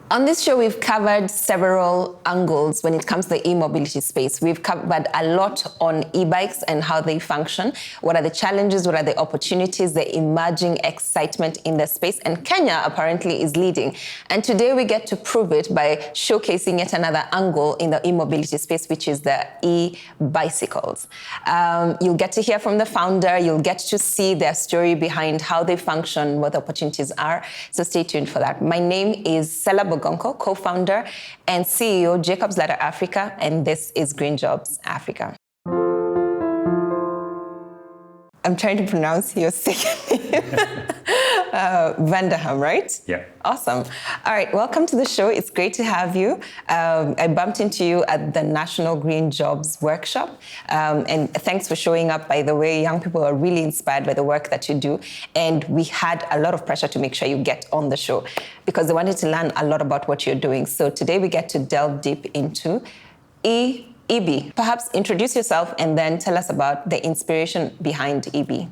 On this show, we've covered several angles when it comes to the e-mobility space. We've covered a lot on e-bikes and how they function. What are the challenges? What are the opportunities? The emerging excitement in the space. And Kenya apparently is leading. And today we get to prove it by showcasing yet another angle in the e-mobility space, which is the e-bicycles. You'll get to hear from the founder. You'll get to see their story behind how they function, what the opportunities are. So stay tuned for that. My name is Sellah Bogonko, co-founder and CEO, Jacob's Ladder Africa, and this is Green Jobs Africa. I'm trying to pronounce your second name. Van Der Ham, right? Yeah. Awesome. All right, welcome to the show. It's great to have you. I bumped into you at the National Green Jobs Workshop. And thanks for showing up, by the way. Young people are really inspired by the work that you do. And we had a lot of pressure to make sure you get on the show because they wanted to learn a lot about what you're doing. So today we get to delve deep into eBee. Perhaps introduce yourself and then tell us about the inspiration behind eBee.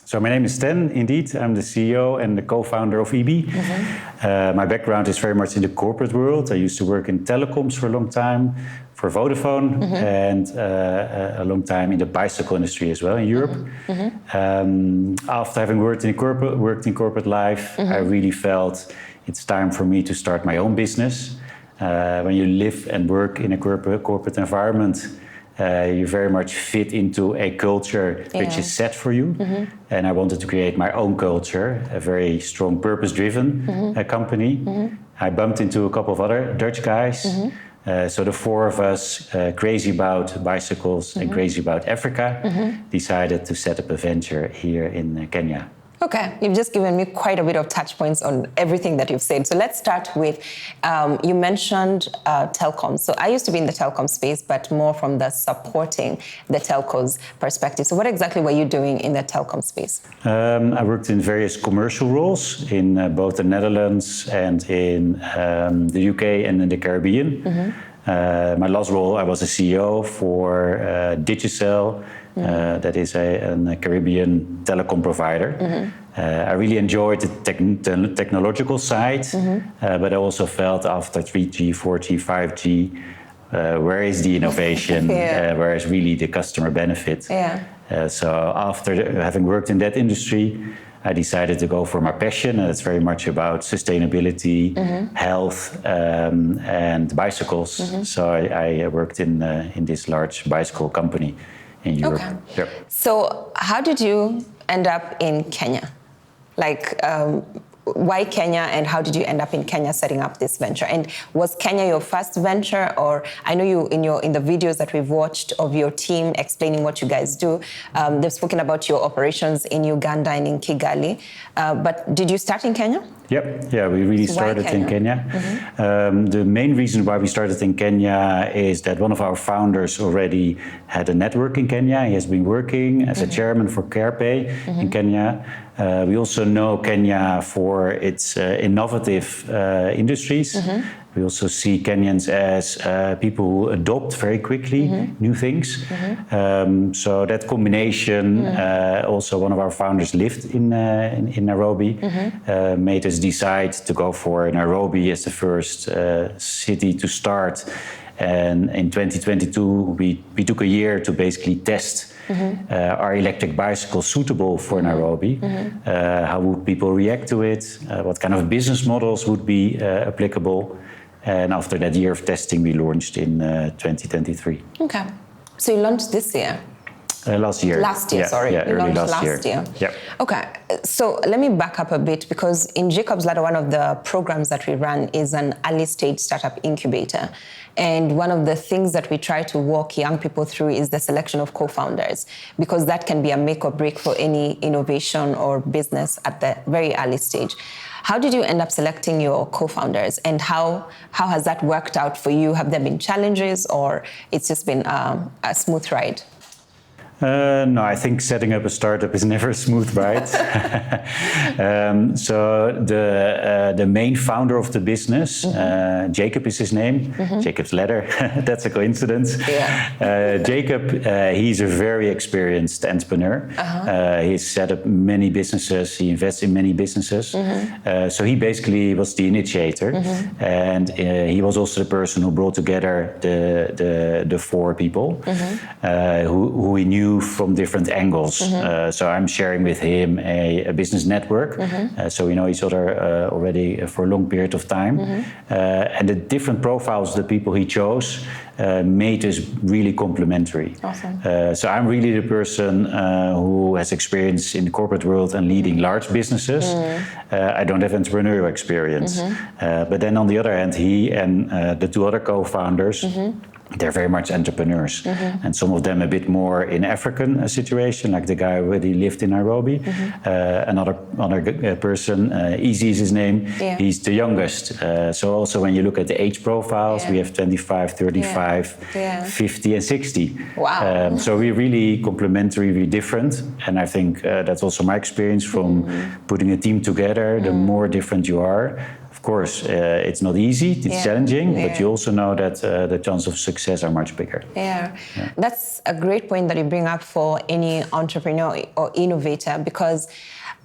So my name is Sten, indeed. I'm the CEO and the co-founder of eBee. Mm-hmm. My background is very much in the corporate world. I used to work in telecoms for a long time, for Vodafone, mm-hmm. and a long time in the bicycle industry as well in Europe. Mm-hmm. After having worked in corporate life, mm-hmm. I really felt it's time for me to start my own business. When you live and work in a corporate environment, you very much fit into a culture which is set for you. Mm-hmm. And I wanted to create my own culture, a very strong purpose-driven mm-hmm. Company. Mm-hmm. I bumped into a couple of other Dutch guys. Mm-hmm. So the four of us, crazy about bicycles mm-hmm. and crazy about Africa, mm-hmm. decided to set up a venture here in Kenya. Okay, you've just given me quite a bit of touch points on everything that you've said. So let's start with, you mentioned telcom. So I used to be in the telecom space, but more from the supporting the telcos perspective. So what exactly were you doing in the telecom space? I worked in various commercial roles in both the Netherlands and in the UK and in the Caribbean. Mm-hmm. My last role, I was a CEO for Digicel. Mm-hmm. That is a Caribbean telecom provider. Mm-hmm. I really enjoyed the technological side, mm-hmm. But I also felt after 3G, 4G, 5G, where is the innovation, where is really the customer benefit? Yeah. So after having worked in that industry, I decided to go for my passion, and it's very much about sustainability, mm-hmm. health, and bicycles. Mm-hmm. So I worked in this large bicycle company in Europe. Okay. Yep. So how did you end up in Kenya? Like, why Kenya, and how did you end up in Kenya setting up this venture? And was Kenya your first venture? Or I know you in the videos that we've watched of your team explaining what you guys do, they've spoken about your operations in Uganda and in Kigali. But did you start in Kenya? Yep. Yeah, we really started in Kenya. Mm-hmm. The main reason why we started in Kenya is that one of our founders already had a network in Kenya. He has been working as mm-hmm. a chairman for CarePay mm-hmm. in Kenya. We also know Kenya for its innovative industries. Mm-hmm. We also see Kenyans as people who adopt very quickly mm-hmm. new things. Mm-hmm. So that combination, mm-hmm. Also one of our founders lived in Nairobi, mm-hmm. Made us decide to go for Nairobi as the first city to start. And in 2022, we took a year to basically test mm-hmm. Are electric bicycles suitable for Nairobi? Mm-hmm. How would people react to it? What kind of business models would be applicable? And after that year of testing, we launched in 2023. Okay. So you launched this year? Last year. You early launched last year. Yep. Okay, so let me back up a bit, because in Jacob's Ladder, one of the programs that we run is an early stage startup incubator. And one of the things that we try to walk young people through is the selection of co-founders, because that can be a make or break for any innovation or business at the very early stage. How did you end up selecting your co-founders, and how has that worked out for you? Have there been challenges, or it's just been a smooth ride? No, I think setting up a startup is never a smooth ride. So the main founder of the business, Jacob is his name, Jacob's letter, that's a coincidence. Jacob, he's a very experienced entrepreneur. He's set up many businesses, he invests in many businesses. So he basically was the initiator. And he was also the person who brought together the four people who he knew from different angles. So I'm sharing with him a business network. So we know each other already for a long period of time. And the different profiles of the people he chose made us really complementary. Awesome. So I'm really the person who has experience in the corporate world and leading large businesses. I don't have entrepreneurial experience. But then on the other hand, he and the two other co-founders, they're very much entrepreneurs. And some of them a bit more in African situation, like the guy who already lived in Nairobi. Another person, Easy is his name, he's the youngest. So also when you look at the age profiles, we have 25, 35, 50 and 60. Wow. So we're really complementary, really different. And I think that's also my experience from putting a team together. The more different you are, of course, it's not easy, it's challenging, but you also know that the chances of success are much bigger. That's a great point that you bring up for any entrepreneur or innovator, because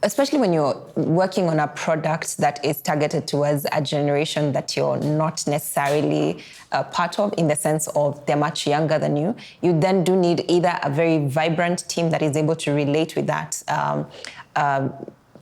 especially when you're working on a product that is targeted towards a generation that you're not necessarily part of, in the sense of they're much younger than you, you then do need either a very vibrant team that is able to relate with that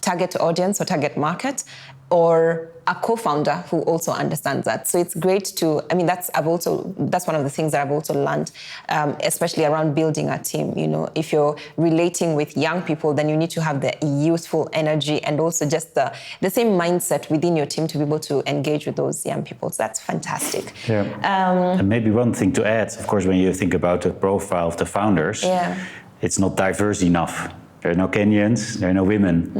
target audience or target market, or a co-founder who also understands that. So it's great to, I mean, that's one of the things that I've also learned, especially around building a team. You know, if you're relating with young people, then you need to have the youthful energy and also just the same mindset within your team to be able to engage with those young people. So that's fantastic. And maybe one thing to add, of course, when you think about the profile of the founders, it's not diverse enough. There are no Kenyans, there are no women.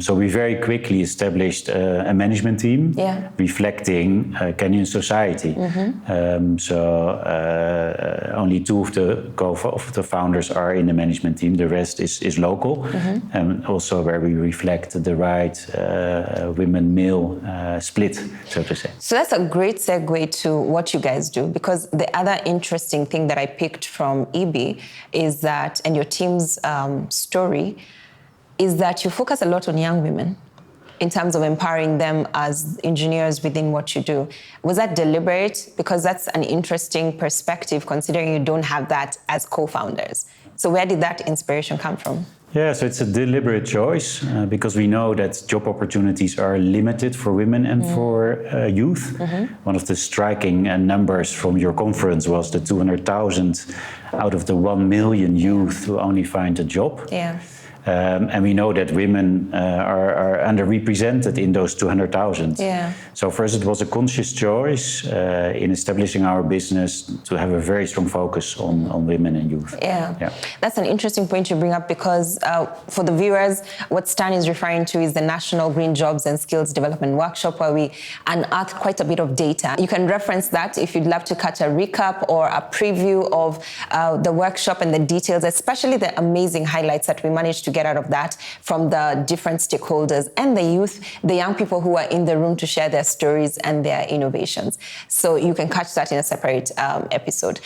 So we very quickly established a management team reflecting Kenyan society. Only two of the founders are in the management team, the rest is local. And also where we reflect the right women-male split, so to say. So that's a great segue to what you guys do, because the other interesting thing that I picked from eBee is that, and your team's story, is that you focus a lot on young women in terms of empowering them as engineers within what you do. Was that deliberate? Because that's an interesting perspective, considering you don't have that as co-founders. So where did that inspiration come from? Yeah, so it's a deliberate choice because we know that job opportunities are limited for women and for youth. One of the striking numbers from your conference was the 200,000 out of the 1 million youth who only find a job. And we know that women are underrepresented in those 200,000. So for us, it was a conscious choice in establishing our business to have a very strong focus on women and youth. That's an interesting point you bring up, because for the viewers, what Stan is referring to is the National Green Jobs and Skills Development Workshop, where we unearthed quite a bit of data. You can reference that if you'd love to catch a recap or a preview of the workshop and the details, especially the amazing highlights that we managed to get out of that from the different stakeholders and the youth, the young people who are in the room to share their stories and their innovations. So you can catch that in a separate episode.